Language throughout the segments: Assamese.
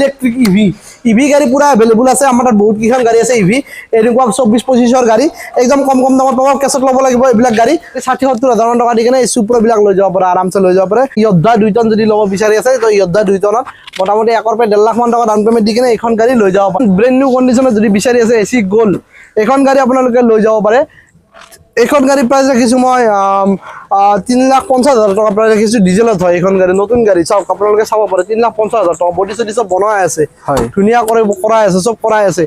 ইলেকট্ৰিক ইভি গাড়ী পুৰা এভেইলেবল আছে আমাৰ তাত বহুত কেইখন গাড়ী আছে ইভি এনেকুৱা 24-25ৰ গাড়ী একদম কম দামত পাব কেছত ল'ব লাগিব এইবিলাক গাড়ী 60-70 হাজাৰ টকা দি কেনে এই সুপ্ৰ বিলাক লৈ যাব পাৰে আৰামছে লৈ যাব পাৰে ইয়দ্ধা 2 টন যদি ল'ব বিচাৰি আছে তো ইয়দ্ধা 2 টনত মোটামুটি 1 পৰা 1.5 লাখ মান টকা ডাউন পেমেন্ট দি কেনে এইখন গাড়ী লৈ যাব পাৰে ব্ৰেন্ড নিউ কন্ডিশনত যদি বিচাৰি আছে এসি গোল্ড এইখন গাড়ী আপোনালোকে লৈ যাব পাৰে এখন গাড়ী প্ৰাইস ৰাখিছো মই 3,50,000 টকা প্ৰাইস ৰাখিছো ডিজেলত হয় এখন গাড়ী নতুন গাড়ী চাওক আপোনালোকে চাব পাৰে 3,50,000 টকা বডি সদি সব বনোৱা আছে ধুনিয়া কৰে কৰা আছে সব কৰা আছে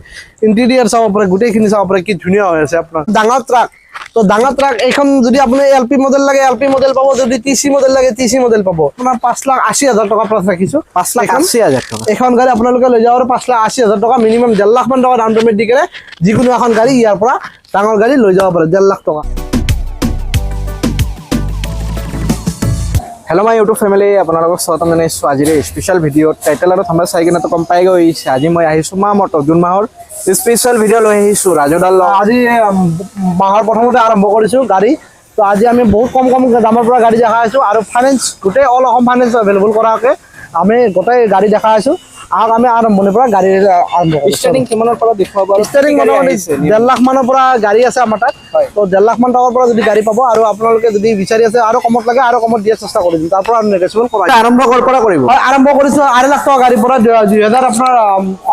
ইন্টেৰিয়ৰ চাব পাৰে গুটেখিনি চাব পাৰে কি ধুনিয়া হৈ আছে আপোনাৰ ডাঙৰ ট্ৰাক তো ডাঙৰ ট্ৰাক এখন যদি আপুনি এলপি মডেল লাগে এলপি মডেল পাব যদি টিসি মডেল লাগে টিসি মডেল পাব আপোনাৰ 5,80,000 টকা প্ৰাইস ৰাখিছো 5,80,000 টকা এখন গাড়ী আপোনালোকে লৈ যাওঁৰ 5,80,000 টকা মিনিমাম 1.5 লাখ মান টকা ডাউন পেমেন্ট দি কেনে যিকোনো এখন গাড়ী ইয়াৰ পৰা ডাঙৰ গাড়ী লৈ যাব পাৰে 1.5 লাখ টকা हेलो माय यूट्यूब फैमिली আপোনালোকক স্বাগতম জনাইছো আজিৰ স্পেশাল ভিডিও টাইটেল আৰু থাম্বনেল চাই কিনে তো কম পাই গৈছে আজি মই আহিছো মটো জুন মাহৰ স্পেশাল ভিডিও লৈ আহিছো ৰাজদাল আজি মাহৰ প্ৰথমতে আৰম্ভ কৰিছো গাড়ী তো আজি আমি বহুত কম দামৰ পৰা গাড়ী দেখা আছো আৰু ফাইনান্স গুটে অল অসম ফাইনান্স अवेलेबल কৰাকে আমি গোটেই গাড়ী দেখা আছো আগ আমি আৰম্ভণিৰ পৰা গাড়ী আৰম্ভ কৰিছো স্টাৰ্টিং কিমানৰ পৰা দেখুৱাব স্টাৰ্টিং মোটামুটি 1.5 লাখ মানৰ পৰা গাড়ী আছে আমাৰ তাত তো 1.5 লাখ মান টকাৰ পৰা যদি গাড়ী পাব আৰু আপোনালোকে যদি বিচাৰি আছে আৰু কমত লাগে আৰু কমত দিয়া চেষ্টা কৰিম তাৰ পৰা নেগোচিয়েবল কৰা আৰম্ভ কৰা কৰিব হয় আৰম্ভ কৰিছো 2.5 লাখ টকা গাড়ী পৰা 2000 আপোনাৰ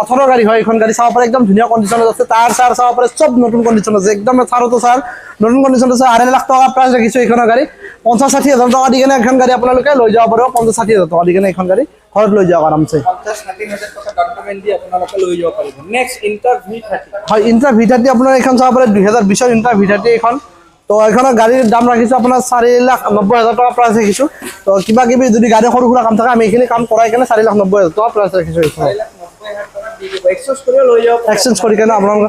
18 গাড়ী হয় এখন গাড়ী চাব পাৰে একদম ধুনীয়া কন্ডিশনত আছে টায়াৰ চাৰ চাব পাৰে সব নতুন কন্ডিশন আছে একদম চাৰতো চাৰ নতুন কন্ডিশনত আছে 2.5 লাখ টকা প্ৰাইস ৰাখিছো এইখনৰ গাড়ী 50-60 হাজাৰ টকা দি কেনে এখন গাড়ী আপোনালোকে লৈ যাব পাৰিব 50-60 হাজাৰ টকা দি কেনে এখন গাড়ী ঘৰত লৈ যাওক আৰামছে 50-60 হাজাৰ টকা ডাউন পেমেন্ট দি আপোনালোকে লৈ যাব পাৰিব নেক্সট ইন্টাৰ V30 হয় ইন্টাৰ V30 আপোনাৰ এখন চাব পাৰে 2020 ৰ ইন্টাৰ V30 এখন তো এখনৰ গাড়ীৰ দাম ৰাখিছো আপোনাৰ 4,90,000 টকা প্ৰাইস ৰাখিছো তো কিবা কিবি যদি গাড়ী সৰু সুৰা কাম থাকে আমি এইখিনি কাম কৰাই কেনে 4,90,000 টকা প্ৰাইস ৰাখিছো এইখন 4,90,000 টকা দি দিব এক্সচেঞ্জ কৰি লৈ যাব এক্সচেঞ্জ কৰি কেনে আপোনালোকে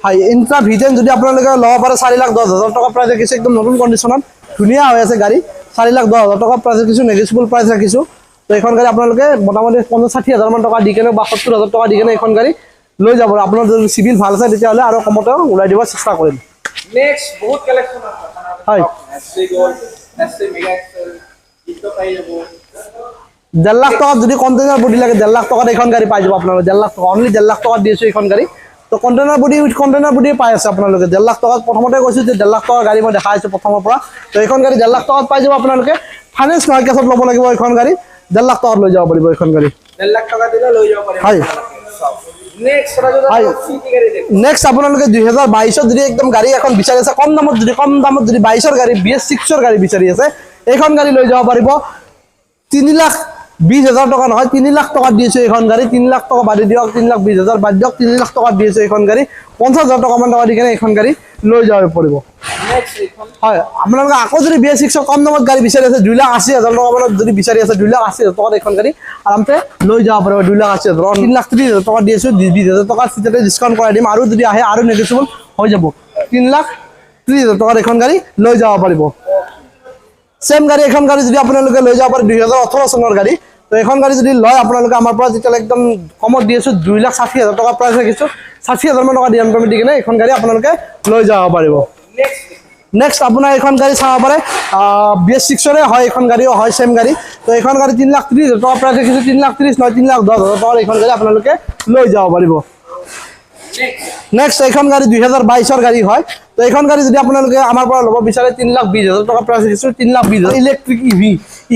হয় ইন্টাৰ V10 যদি আপোনালোকে ল'ব পাৰে 4,10,000 টকা প্ৰাইস ৰাখিছো একদম নতুন কন্ডিশনত ধুনীয়া হৈ আছে গাড়ী 4,10,000 টকা প্ৰাইস ৰাখিছো নেগোচিয়েবল প্ৰাইস ৰাখিছো তো এখন গাড়ী আপোনালোকে মোটামুটি 50-60 হাজাৰ মান টকা দি কেনে বা 70 হাজাৰ টকা দি কেনে এখন গাড়ী লৈ যাব আপোনাৰ যদি সিভিল ভাল আছে তেতিয়াহলে আৰু কমতে ওলাই দিব চেষ্টা কৰিম নেক্সট বহুত কালেকচন আছে হয় AC gold AC mega excel ইটো পাই যাব 1.5 লাখ টকা যদি কন্টেইনার বডি লাগে 1.5 লাখ টকা এখন গাড়ী পাই যাব আপোনালোকে 1.5 লাখ টকা অনলি 1.5 লাখ টকা দিছো এখন গাড়ী তো container body with container body পাই আছে আপোনালোকে 1.5 লাখ টকা প্ৰথমতে কৈছো যে 1.5 লাখ টকা গাড়ী মই দেখাইছো প্ৰথমৰ পৰা তো এখন গাড়ী 1.5 লাখ টকা পাই যাব আপোনালোকে ফাইনান্স নহয় কেছত ল'ব লাগিব এখন গাড়ী 1.5 লাখ টকা লৈ যাব পাৰিব এখন গাড়ী 1.5 লাখ টকা দিলে লৈ যাব পাৰিব হয় নেক্সট ৰাজদাল কি গাড়ী দেখো নেক্সট আপোনালোকে 2022 যদি একদম গাড়ী এখন বিচাৰি আছে কম দামত যদি 22 ৰ গাড়ী BS6 ৰ গাড়ী বিচাৰি আছে এইখন গাড়ী লৈ যাব পাৰিব 3,20,000 টকা নহয় 3 লাখ টকা দিছো এখন গাড়ী 3 লাখ টকা বাদ দিয়ক 3,20,000 বাদ দিয়ক 3 লাখ টকা দিছো এখন গাড়ী 50,000 টকা মান টকা দি কেনে এখন গাড়ী লৈ যাব পাৰিব নেক্সট এখন হয় আপোনালোকে আকৌ যদি BS6 ৰ কম দামত গাড়ী বিচাৰি আছে 2,80,000 টকা মানত যদি বিচাৰি আছে 2,80,000 টকা এখন গাড়ী আৰামতে লৈ যাব পাৰিব 2,80,000 3,30,000 টকা দিছো 20,000 টকা সিটাতে ডিসকাউন্ট কৰাই দিম আৰু যদি আহে আৰু নেগোচিয়েবল হৈ যাব 3,30,000 টকা এখন গাড়ী লৈ যাব পাৰিব সেম গাড়ী এখন গাড়ী যদি আপোনালোকে লৈ যাব পাৰে 2018 চনৰ গাড়ী তো এখন গাড়ী যদি লয় আপোনালোকে আমাৰ পৰা যেটা একদম কমত দিছো 2,60,000 টকা প্ৰাইস ৰাখিছো 60,000 মান টকা দিম পেমেন্ট দি কেনে এখন গাড়ী আপোনালোকে লৈ যাব পাৰিব নেক্সট আপোনাৰ এখন গাড়ী চাব পাৰে BS6 ৰে হয় এখন গাড়ীও হয় সেম গাড়ী তো এখন গাড়ী 3,30,000 টকা প্ৰাইস ৰাখিছো 3,30,000 নহয় 3,10,000 টকা এখন গাড়ী আপোনালোকে লৈ যাব পাৰিব নেক্সট এখন গাড়ী 2022 ৰ গাড়ী হয় তো এখন গাড়ী যদি আপোনালোকে আমাৰ পৰা ল'ব বিচাৰে 3,20,000 টকা প্ৰাইস ৰাখিছো 3,20,000 ইলেকট্ৰিক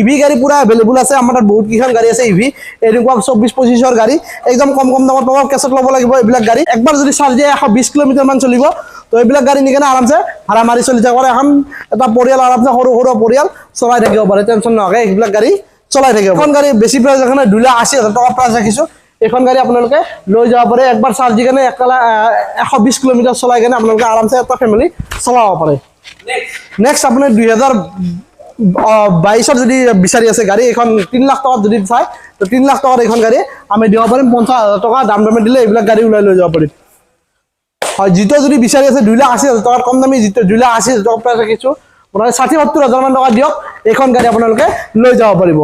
ইভি গাড়ী পুৰা अवेलेबल আছে আমাৰ তাত বহুত কেইখন গাড়ী আছে ইভি এনেকুৱা 24-25 ৰ গাড়ী একদম কম দামত পাব কেছত ল'ব লাগিব এইবিলাক গাড়ী একবাৰ যদি চাৰ্জ দিয়ে 120 কিলোমিটাৰ মান চলিব তো এইবিলাক গাড়ী নিকেনে আৰামছে ভাড়া মাৰি চলি যাব পাৰে এখন এটা পৰিয়াল আৰামছে সৰু পৰিয়াল চলাই থাকিব পাৰে টেনচন নহয় এইবিলাক গাড়ী চলাই থাকিব এখন গাড়ী বেছি প্ৰাইস এখানে 2,80,000 টকা প্ৰাইস ৰাখিছো এখন গাড়ী আপোনালোকে লৈ যাব পাৰে একবাৰ চাৰ্জ দি কেনে 120 কিলোমিটাৰ চলাই কেনে আপোনালোকে আৰামছে এটা ফ্যামিলি চলাব পাৰে নেক্সট আপুনি 2022 ৰ যদি বিচাৰি আছে গাড়ী এখন 3 লাখ টকা যদি চাই তো 3 লাখ টকাৰ এখন গাড়ী আমি দিব পাৰিম 50,000 টকা ডাউন পেমেন্ট দিলে এইবিলাক গাড়ী উলাই লৈ যাব পাৰিম হয় জিতো যদি বিচাৰি আছে 2,80,000 টকাৰ কম দামী জিতো 2,80,000 টকা প্ৰাইস ৰাখিছো মানে 60-70 হাজাৰ মান টকা দিয়ক এখন গাড়ী আপোনালোকে লৈ যাব পাৰিব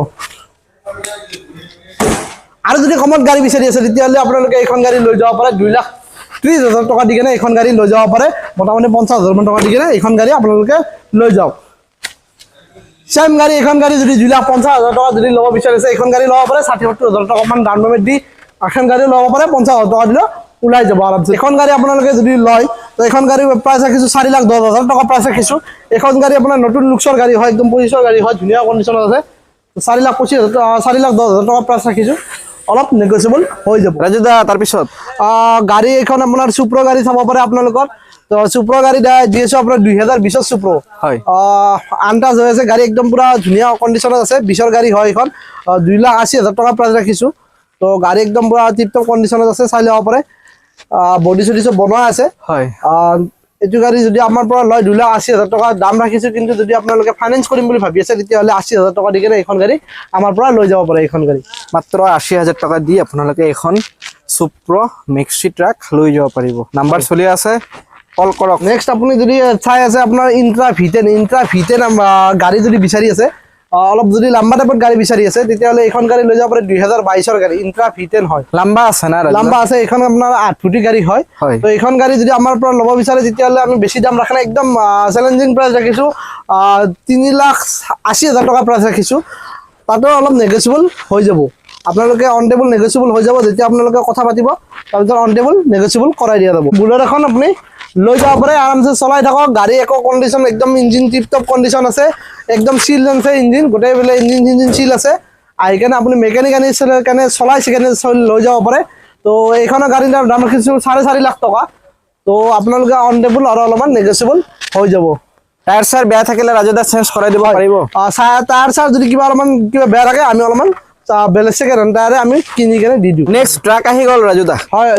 আৰু যদি কমত গাড়ী বিচাৰি আছে তেতিয়াহলে আপোনালোকে এখন গাড়ী লৈ যাব পাৰে 2,30,000 টকা দি কেনে এখন গাড়ী লৈ যাব পাৰে মোটামুটি 50,000 মান টকা দি কেনে এখন গাড়ী আপোনালোকে লৈ যাওক সেম গাড়ী এখন গাড়ী যদি 2,50,000 টকা যদি ল'ব বিচাৰিছে এখন গাড়ী ল'ব পাৰে 60-70 হাজাৰ টকা মান ডাউন পেমেন্ট দি এখন গাড়ী ল'ব পাৰে 50,000 টকা দিলে ওলাই যাব আৰামছে এখন গাড়ী আপোনালোকে যদি লয় তো এখন গাড়ী প্ৰাইচ ৰাখিছোঁ 4,10,000 টকা প্ৰাইচ ৰাখিছোঁ এখন গাড়ী আপোনাৰ নতুন লুকছৰ গাড়ী হয় একদম পজিচৰ গাড়ী হয় ধুনীয়া কণ্ডিশ্যনত আছে 4,25,000 টকা প্ৰাইচ ৰাখিছোঁ অলপ নেগচিয়েবল হৈ যাব ৰাজু দা তাৰপিছত গাড়ী এখন আপোনাৰ চুপ্ৰ গাড়ী চাব পাৰে আপোনালোকৰ তো চুপ্ৰ গাড়ী দি আছোঁ আপোনাৰ 2020 চুপ্ৰ হয় আনটাচ হৈ আছে গাড়ী একদম পুৰা ধুনীয়া কণ্ডিশ্যনত আছে 20ৰ গাড়ী হয় এখন 2,80,000 টকা প্ৰাইচ ৰাখিছোঁ তো গাড়ী একদম পুৰা টিপটপ কণ্ডিশ্যনত আছে চাই ল'ব পাৰে বডি চডি চব বনোৱা আছে হয় এইটো গাড়ী যদি আমাৰ পৰা লয় 2,80,000 টকা দাম ৰাখিছোঁ কিন্তু যদি আপোনালোকে ফাইনেন্স কৰিম বুলি ভাবি আছে তেতিয়াহ'লে 80,000 টকা দি কিনে এইখন গাড়ী আমাৰ পৰা লৈ যাব পাৰে এইখন গাড়ী মাত্ৰ 80,000 টকা দি আপোনালোকে এখন চুপ্ৰ মেক্সি ট্ৰাক লৈ যাব পাৰিব নাম্বাৰ চলি আছে কল কৰক নেক্সট আপুনি যদি চাই আছে আপোনাৰ ইন্ট্ৰা ভিটেন গাড়ী যদি বিচাৰি আছে অলপ যদি লম্বা টাইপত গাড়ী বিচাৰি আছে তেতিয়াহ'লে এইখন গাড়ী লৈ যাব পাৰে 2022ৰ গাড়ী ইন্ট্ৰা ভিটেন হয় লম্বা আছে না লম্বা আছে এইখন আপোনাৰ 8 ফুটি গাড়ী হয় তো এইখন গাড়ী যদি আমাৰ পৰা ল'ব বিচাৰে তেতিয়াহ'লে আমি বেছি দাম ৰাখা নাই একদম চেলেঞ্জিং প্ৰাইচ ৰাখিছোঁ 3,80,000 টকা প্ৰাইচ ৰাখিছোঁ তাতো অলপ নেগচিয়েবল হৈ যাব আপোনালোকে অন টেবল নেগচিয়েবল হৈ যাব যেতিয়া আপোনালোকে কথা পাতিব তাৰপিছত অন টেবল নেগচিয়েবল কৰাই দিয়া যাব বুলেট এখন আপুনি লৈ যাব পাৰে আৰামছে চলাই থাকক গাড়ী একো কণ্ডিশ্যন একদম ইঞ্জিন টিপটপ কণ্ডিশ্যন আছে একদম চিল আছে ইঞ্জিন গোটেই বোলে ইঞ্জিন চিল আছে আহি কেনে আপুনি মেকানিক আনি কাৰণে চলাইছে কেনে লৈ যাব পাৰে তো এইখনৰ গাড়ীৰ দাম ৰাখিছোঁ 4.5 লাখ টকা তো আপোনালোকে অন টেবল আৰু অলপমান নেগচিয়েবল হৈ যাব টায়াৰ চাৰ বেয়া থাকিলে ৰাজু দা চেঞ্জ কৰাই দিব পাৰিব টায়াৰ চাৰ যদি কিবা অলপমান কিবা বেয়া থাকে আমি অলপমান বেলেগ ছেকেণ্ড টায়াৰে আমি কিনি কেনে দি দিওঁ নেক্সট ট্ৰাক আহি গ'ল ৰাজু দা হয়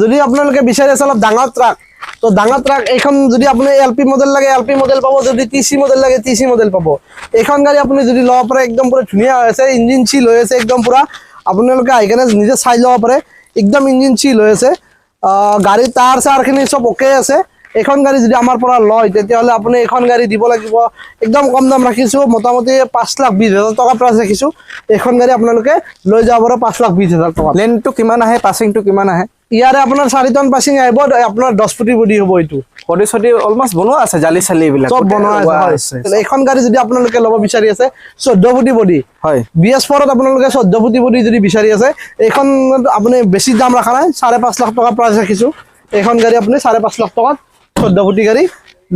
যদি আপোনালোকে বিচাৰি আছে অলপ ডাঙৰ ট্ৰাক তো ডাঙৰ ট্ৰাক এইখন যদি আপুনি LP মডেল লাগে LP মডেল পাব যদি TC মডেল লাগে TC মডেল পাব এইখন গাড়ী আপুনি যদি ল'ব পাৰে একদম পুৰা ধুনীয়া হৈ আছে ইঞ্জিন চিল হৈ আছে একদম পুৰা আপোনালোকে আহি কেনে নিজে চাই ল'ব পাৰে একদম ইঞ্জিন চিল হৈ আছে গাড়ীৰ টায়াৰ চাৰখিনি চব অ'কে আছে এইখন গাড়ী যদি আমাৰ পৰা লয় তেতিয়াহ'লে আপুনি এইখন গাড়ী দিব লাগিব একদম কম দাম ৰাখিছোঁ মোটামুটি 5,20,000 টকা প্ৰাইচ ৰাখিছোঁ এইখন গাড়ী আপোনালোকে লৈ যাব পাৰে 5,20,000 টকা লেনটো কিমান আহে পাছিংটো কিমান আহে ইয়াৰে আপোনাৰ 4 টন পাছিং আহিব আপোনাৰ 10 ফুটি বডি হ'ব এইটো বডি চডি অলমষ্ট বনোৱা আছে জালি চালি এইবিলাক চব বনোৱা আছে এইখন গাড়ী যদি আপোনালোকে ল'ব বিচাৰি আছে 14 ফুটি বডি হয় BS4 ত আপোনালোকে 14 ফুটি বডি যদি বিচাৰি আছে এইখন আপুনি বেছি দাম ৰাখা নাই 5.5 লাখ টকা প্ৰাইচ ৰাখিছোঁ এইখন গাড়ী আপুনি 5.5 লাখ টকাত 14 ফুটি গাড়ী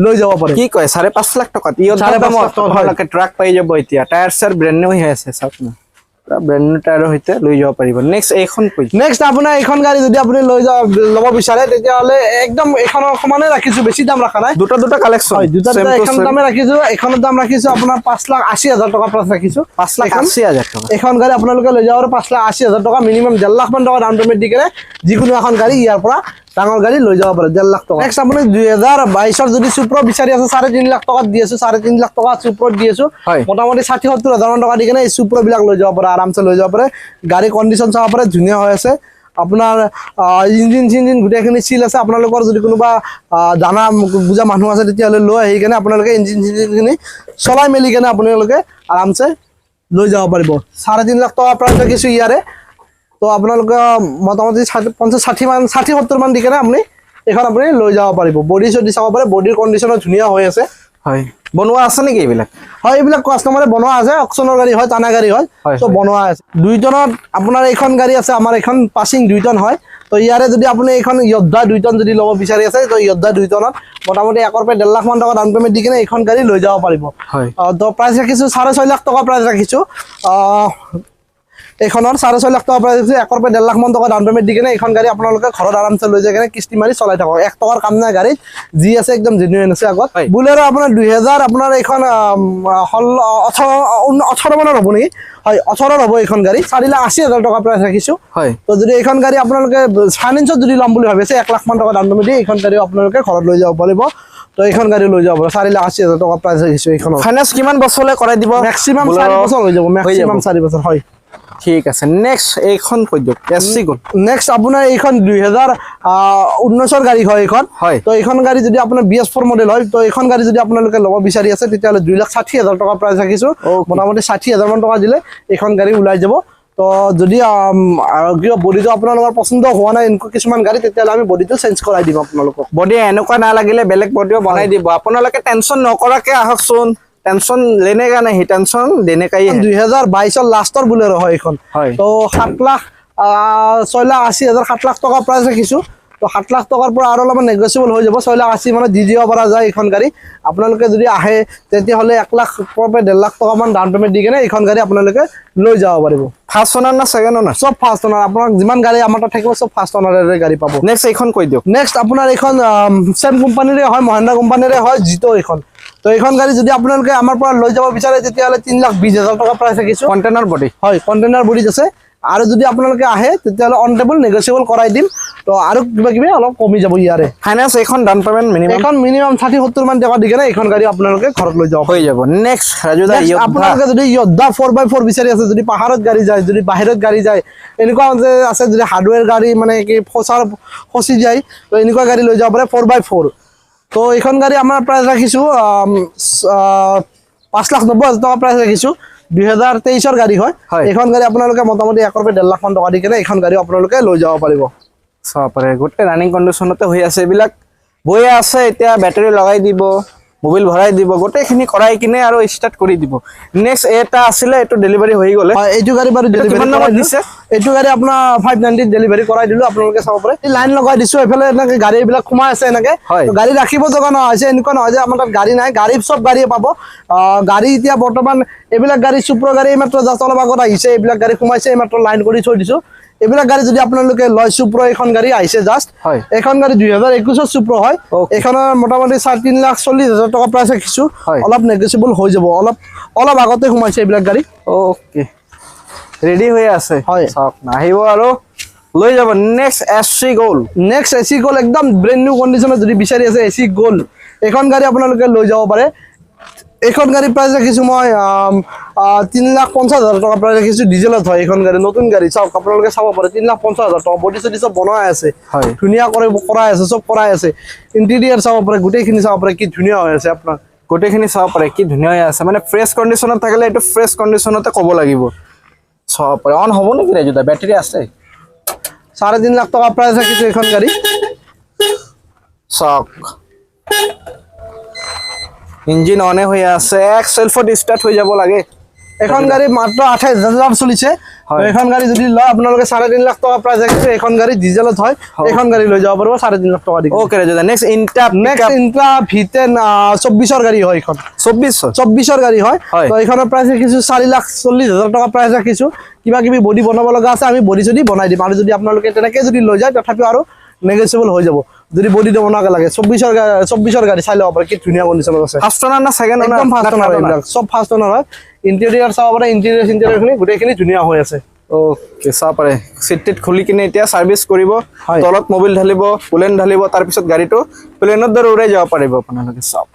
লৈ যাব পাৰে কি কয় 5.5 লাখ টকাত ইয়ত 5.5 লাখ টকালৈকে ট্ৰাক পাই যাব এতিয়া টায়াৰ চাৰ ব্ৰেণ্ড নিউ হৈ আছে চাওক না ব্ৰেণ্ড নিউ টায়াৰৰ সৈতে লৈ যাব পাৰিব নেক্সট এইখন কৈ নেক্সট আপোনাৰ এইখন গাড়ী যদি আপুনি লৈ ল'ব বিচাৰে তেতিয়াহ'লে একদম এইখনৰ সমানে ৰাখিছোঁ বেছি দাম ৰাখা নাই দুটা কালেকশ্যন হয় দুটা এখন দামে ৰাখিছোঁ এইখনৰ দাম ৰাখিছোঁ আপোনাৰ 5,80,000 টকা প্ৰাইচ ৰাখিছোঁ 5,80,000 টকা এইখন গাড়ী আপোনালোকে লৈ যাব 5,80,000 টকা মিনিমাম 1.5 লাখ মান টকা ডাউন পেমেণ্ট দি কেনে যিকোনো এখন গাড়ী ইয়াৰ পৰা ডাঙৰ গাড়ী লৈ যাব পাৰে 1.5 লাখ টকা নেক্সট আপুনি 2022ৰ যদি চুপ্ৰ বিচাৰি আছে 3.5 লাখ টকাত দি আছোঁ 3.5 লাখ টকা চুপ্ৰত দি আছোঁ মোটামুটি 60-70,000 টকা দি কেনে এই চুপ্ৰবিলাক লৈ যাব পাৰে আৰামছে লৈ যাব পাৰে গাড়ী কণ্ডিশ্যন চাব পাৰে ধুনীয়া হৈ আছে আপোনাৰ ইঞ্জিন গোটেইখিনি চিল আছে আপোনালোকৰ যদি কোনোবা জানা বুজা মানুহ আছে তেতিয়াহ'লে লৈ আহি কেনে আপোনালোকে ইঞ্জিনখিনি চলাই মেলি কেনে আপোনালোকে আৰামছে লৈ যাব পাৰিব 3.5 লাখ টকা প্ৰাইচ ৰাখিছোঁ ইয়াৰে তো আপোনালোকে মোটামুটি 60-70 মান দি কেনে আপুনি এইখন আপুনি লৈ যাব পাৰিব বডি চডি চাব পাৰে বডিৰ কণ্ডিশ্যনো ধুনীয়া হৈ আছে হয় বনোৱা আছে নেকি এইবিলাক হয় এইবিলাক কাষ্টমাৰে বনোৱা আছে অকশ্যনৰ গাড়ী হয় টানা গাড়ী হয় তো বনোৱা আছে 2 টনত আপোনাৰ এইখন গাড়ী আছে আমাৰ এইখন পাছিং 2 টন হয় তো ইয়াৰে যদি আপুনি এইখন য়োদ্ধা 2 টন যদি ল'ব বিচাৰি আছে তো য়োদ্ধা 2 টনত মোটামুটি 1.5 লাখ মান টকা ডাউন পেমেণ্ট দি কেনে এইখন গাড়ী লৈ যাব পাৰিব হয় তো প্ৰাইচ ৰাখিছোঁ 6.5 লাখ টকা প্ৰাইচ ৰাখিছোঁ এইখনৰ 6.5 লাখ টকা প্ৰাইচ ৰাখিছোঁ 1.5 লাখ মান টকা ডাউন পেমেণ্ট দি কেনে এইখন গাড়ী আপোনালোকে ঘৰত আৰামছে লৈ যায় কেনে কিস্তি মাৰি চলাই থাকক 1 টকাৰ কাম নাই গাড়ীত যি আছে একদম জেনুইন আছে আগত বুলেৰো আপোনাৰ 2000 আপোনাৰ এইখন 18 মানৰ হ'ব নেকি হয় 18 হ'ব এইখন গাড়ী 4,80,000 টকা প্ৰাইচ ৰাখিছোঁ হয় তো যদি এইখন গাড়ী আপোনালোকে ফাইনেন্সত যদি ল'ম বুলি ভাবিছে 1 লাখ মান টকা ডাউন পেমেণ্ট দি এইখন গাড়ী আপোনালোকে ঘৰত লৈ যাব পাৰিব তো এইখন গাড়ী লৈ যাব পাৰে 4,80,000 টকা প্ৰাইচ ৰাখিছোঁ এইখন ফাইনেন্স কিমান বছৰলৈ কৰাই দিব মেক্সিমাম 4 বছৰ হৈ যাব মেক্সিমাম 4 বছৰ হয় ঠিক আছে নেক্সট এইখন কৈ দিয়ক এসসি গুড নেক্সট আপোনাৰ এইখন 2019ৰ গাড়ী হয় এইখন তো এইখন গাড়ী যদি আপোনাৰ BS4 মডেল হয় তো এইখন গাড়ী যদি আপোনালোকে ল'ব বিচাৰি আছে তেতিয়াহ'লে 2,60,000 টকা প্ৰাইচ ৰাখিছোঁ মোটামুটি 60,000 মান টকা দিলে এইখন গাড়ী ওলাই যাব তো যদি কিবা বডিটো আপোনালোকৰ পছন্দ হোৱা নাই কিছুমান গাড়ী তেতিয়াহ'লে আমি বডিটো চেঞ্জ কৰাই দিম আপোনালোকক বডি এনেকুৱা নালাগিলে বেলেগ বডিও বনাই দিব আপোনালোকে টেনশ্যন নকৰাকে আহকচোন টেনশ্যন লেনেগা নাই টেনশ্যন দেনে কাই 2022ৰ লাষ্টৰ বুলেৰো হয় এইখন তো 7 লাখ 6,80,000 7 লাখ টকা প্ৰাইচ ৰাখিছোঁ তো 7 লাখ টকাৰ পৰা আৰু অলপমান নেগচিয়েবল হৈ যাব 6,80,000 মানে দি দিব পৰা যায় এইখন গাড়ী আপোনালোকে যদি আহে তেতিয়াহ'লে 1 লাখ পৰা 1.5 লাখ টকা মান ডাউন পেমেণ্ট দি কেনে এইখন গাড়ী আপোনালোকে লৈ যাব পাৰিব ফাৰ্ষ্ট ওনাৰ না ছেকেণ্ড ওনাৰ সব ফাৰ্ষ্ট ওনাৰ আপোনাক যিমান গাড়ী আমাৰ তাত থাকিব সব ফাৰ্ষ্ট ওনাৰৰে গাড়ী পাব নেক্সট এইখন কৈ দিয়ক নেক্সট আপোনাৰ এইখন চেম কোম্পানীৰে হয় মহিন্দ্ৰা কোম্পানীৰে হয় জিতো এইখন তো এইখন গাড়ী যদি আপোনালোকে আমাৰ পৰা লৈ যাব বিচাৰে তেতিয়াহ'লে 3,20,000 টকা প্ৰাইচ ৰাখিছোঁ কণ্টেইনাৰ বডি হয় কণ্টেইনাৰ বডিত আছে আৰু যদি আপোনালোকে আহে তেতিয়াহ'লে অন টেবল নেগচিয়েবল কৰাই দিম তো আৰু কিবা কিবি অলপ কমি যাব ইয়াৰে ফাইনেন্স এইখন ডাউন পেমেণ্ট মিনিমাম এখন মিনিমাম 60-70 মান টকা দি কেনে এইখন গাড়ী আপোনালোকে ঘৰত লৈ যাব হৈ যাব নেক্সট ৰাজু দা আপোনালোকে যদি য়োদ্ধা 4x4 বিচাৰি আছে যদি পাহাৰত গাড়ী যায় যদি বাহিৰত গাড়ী যায় এনেকুৱা যে আছে যদি হাৰ্ডৱেৰ গাড়ী মানে কি ফচি যায় তো এনেকুৱা গাড়ী লৈ যাব পাৰে 4x4 তো এইখন গাড়ী আমাৰ প্ৰাইচ ৰাখিছোঁ 5,90,000 টকা প্ৰাইচ ৰাখিছোঁ 2023 গাড়ী হয় এইখন গাড়ী আপোনালোকে মোটামুটি 1 পৰা 1.5 লাখ মান টকা দি কেনে এইখন গাড়ী আপোনালোকে লৈ যাব পাৰিব চাব পাৰে গোটেই ৰানিং কণ্ডিশ্যনতে হৈ আছে এইবিলাক বয়ে আছে এতিয়া বেটাৰী লগাই দিব মোবাইল ভৰাই দিব গোটেইখিনি কৰাই কিনে আৰু ষ্টাৰ্ট কৰি দিব নেক্সট এটা আছিলে এইটো ডেলিভাৰী হৈ গ'লে এইটো গাড়ী বাৰু ডেলিভাৰী নাম্বাৰ দিছে এইটো গাড়ী আপোনাৰ 590 ডেলিভাৰী কৰাই দিলোঁ আপোনালোকে চাব পাৰে এই লাইন লগাই দিছোঁ এইফালে এনেকৈ গাড়ী এইবিলাক সোমাই আছে এনেকৈ গাড়ী ৰাখিব জগা নহয় হৈছে এনেকুৱা নহয় যে আমাৰ তাত গাড়ী নাই গাড়ী চব গাড়ীয়ে পাব গাড়ী এতিয়া বৰ্তমান এইবিলাক গাড়ী চুপ্ৰ গাড়ী এইমাত্ৰ জাষ্ট অলপ আগত আহিছে এইবিলাক গাড়ী সোমাইছে এইমাত্ৰ লাইন কৰি থৈ দিছোঁ এইবিলাক গাড়ী যদি আপোনালোকে লয় চুপ্ৰ এইখন গাড়ী আহিছে জাষ্ট এইখন গাড়ী 2021 চুপ্ৰ হয় এইখনৰ মোটামুটি 3,40,000 টকা প্ৰাইচ ৰাখিছোঁ অলপ নেগচিয়েবল হৈ যাব অলপ আগতে সোমাইছে এইবিলাক গাড়ী ওকে ৰেডি হৈ আছে হয় চাওক আহিব আৰু লৈ যাব নেক্সট এসি গ'ল একদম ব্ৰেণ্ড নিউ কণ্ডিশ্যনত যদি বিচাৰি আছে এসি গ'ল এইখন গাড়ী আপোনালোকে লৈ যাব পাৰে এইখন গাড়ী প্ৰাইচ ৰাখিছোঁ মই 3,50,000 টকা প্ৰাইচ ৰাখিছোঁ ডিজেলত হয় এইখন গাড়ী নতুন গাড়ী চাওক আপোনালোকে চাব পাৰে 3,50,000 টকা বডি চডি চব বনাই আছে ধুনীয়া কৰাই আছে চব কৰাই আছে ইণ্টেৰিয়াৰ চাব পাৰে গোটেইখিনি চাব পাৰে কি ধুনীয়া হৈ আছে আপোনাৰ গোটেইখিনি চাব পাৰে কি ধুনীয়া হৈ আছে মানে ফ্ৰেছ কণ্ডিশ্যনত থাকিলে এইটো ফ্ৰেছ কণ্ডিশ্যনতে ক'ব লাগিব চাব পাৰে অন হ'ব নেকি ৰাজু দা বেটাৰী আছে 3.5 লাখ টকা প্ৰাইচ ৰাখিছোঁ এইখন গাড়ী চাওক ইঞ্জিন অনে হৈ আছে এক সেলফত ষ্টাৰ্ট হৈ যাব লাগে এখন গাড়ী মাত্ৰ 28,000 চলিছে এইখন গাড়ী যদি লয় আপোনালোকে 3.5 লাখ টকা প্ৰাইচ ৰাখিছে এইখন গাড়ী ডিজেলত হয় এইখন গাড়ী লৈ যাব পাৰিব 3.5 লাখ টকা দি okay Raju the next Intra V10 24 গাড়ী হয় এইখন 24 গাড়ী হয় তো এইখনৰ প্ৰাইচ ৰাখিছোঁ 4,40,000 টকা প্ৰাইচ ৰাখিছোঁ কিবা কিবি বডি বনাব লগা আছে আমি বডি যদি বনাই দিম আৰু যদি আপোনালোকে তেনেকৈ যদি লৈ যায় তথাপিও আৰু নেগচিয়েবল হৈ যাব যদি বডি বনাকে লাগে 24 গাড়ী চাই ল'ব পাৰে কি ধুনীয়া কণ্ডিশ্যনত আছে ফাৰ্ষ্ট ওনাৰ না ছেকেণ্ড ওনাৰ একদম ফাৰ্ষ্ট ওনাৰ এইবিলাক চব ফাৰ্ষ্ট ওনাৰ হয় ইণ্টেৰিয়াৰ চাব পাৰে ইণ্টেৰিয়াৰখিনি গোটেইখিনি ধুনীয়া হৈ আছে ওকে চাব পাৰে চিট খুলি কিনে এতিয়া ছাৰ্ভিচ কৰিব তলত মোবাইল ঢালিব কুলেন ঢালিব তাৰপিছত গাড়ীটো প্লেনৰ দৰে উৰাই যাব পাৰিব আপোনালোকে চাওক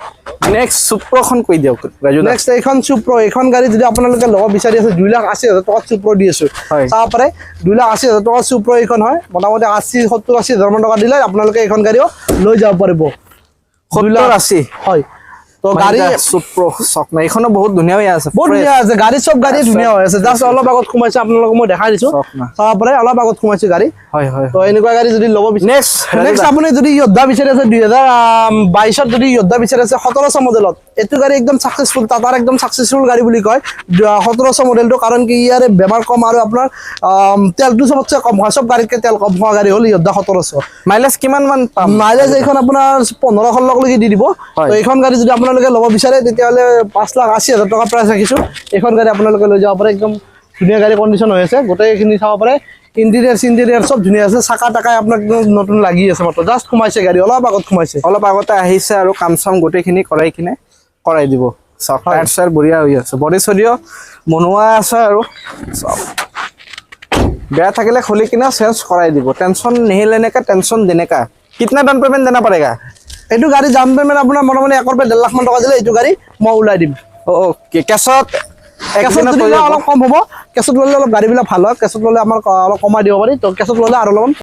নেক্সট সুপ্ৰখন কৈ দিয়ক ৰাজু নেক্সট এইখন সুপ্ৰ এইখন গাড়ী যদি আপোনালোকে ল'ব বিচাৰি আছে 2,80,000 টকা সুপ্ৰ দি আছোঁ চাব পাৰে 2,80,000 টকা সুপ্ৰ এইখন হয় মোটামুটি 70-80,000 মান টকা দিলে আপোনালোকে এইখন গাড়ীও লৈ যাব পাৰিব 70-80 হয় তো গাড়ী সুপ্ৰ চক না এইখনো বহুত ধুনীয়া হৈ আছে বহুত ধুনীয়া আছে গাড়ী চব গাড়ী ধুনীয়া হৈ আছে জাষ্ট অলপ আগত সোমাইছে আপোনালোকক মই দেখাই দিছোঁ চাব পাৰে অলপ আগত সোমাইছে গাড়ী তো এনেকুৱা গাড়ী যদি ল'ব বিচাৰে নেক্সট আপুনি যদি য়োদ্ধা বিচাৰি আছে 2022 যদি য়োদ্ধা বিচাৰি আছে 1700 মডেলত এইটো গাড়ী একদম সাকসেসফুল টাটাৰ একদম সাকসেসফুল গাড়ী বুলি কয় 1700 মডেলটো কাৰণ কি ইয়াৰে বেমাৰ কম আৰু আপোনাৰ তেলটো সবতছে কম হয় সব গাড়ীতকৈ তেল কম হোৱা গাড়ী হ'ল য়োদ্ধা 1700 মাইলেজ কিমান মান পাম মাইলেজ এইখন আপোনাৰ 15-16 লৈকে দি দিব তো এইখন গাড়ী যদি আপোনালোকে ল'ব বিচাৰে তেতিয়াহ'লে 5,80,000 টকা প্ৰাইচ ৰাখিছোঁ এইখন গাড়ী আপোনালোকে লৈ যাব পাৰে একদম ধুনীয়া গাড়ী কণ্ডিশ্যন হৈ আছে গোটেইখিনি চাব পাৰে ইণ্টেৰিয়াৰ চব ধুনীয়া আছে চাকা টাকাই আপোনাক নতুন লাগি আছে মাত্ৰ জাষ্ট সোমাইছে গাড়ী অলপ আগত সোমাইছে অলপ আগতে আহিছে আৰু কাম চাম গোটেইখিনি কৰাই দিব চাওক টায়াৰ চায়াৰ বঢ়িয়া হৈ আছে বডি চডিও বনোৱা আছে আৰু চাওক বেয়া থাকিলে খুলি কিনে চেঞ্জ কৰাই দিব টেনশ্যন नहीं लेने का टेंशन देने का कितना डाउन पेमेंट देना पड़ेगा এইটো গাড়ী ডাউন পেমেণ্ট আপোনাৰ মোটামুটি 1 পৰা 1.5 লাখ মান টকা দিলে এইটো গাড়ী মই ওলাই দিম ওকে কেছত অলপ কম হ'ব কেছত ল'লে অলপ গাড়ীবিলাক ভাল হয় কেছত ল'লে আমাৰ অলপ কমাই দিব পাৰি তো কেছত ল'লে আৰু অলপ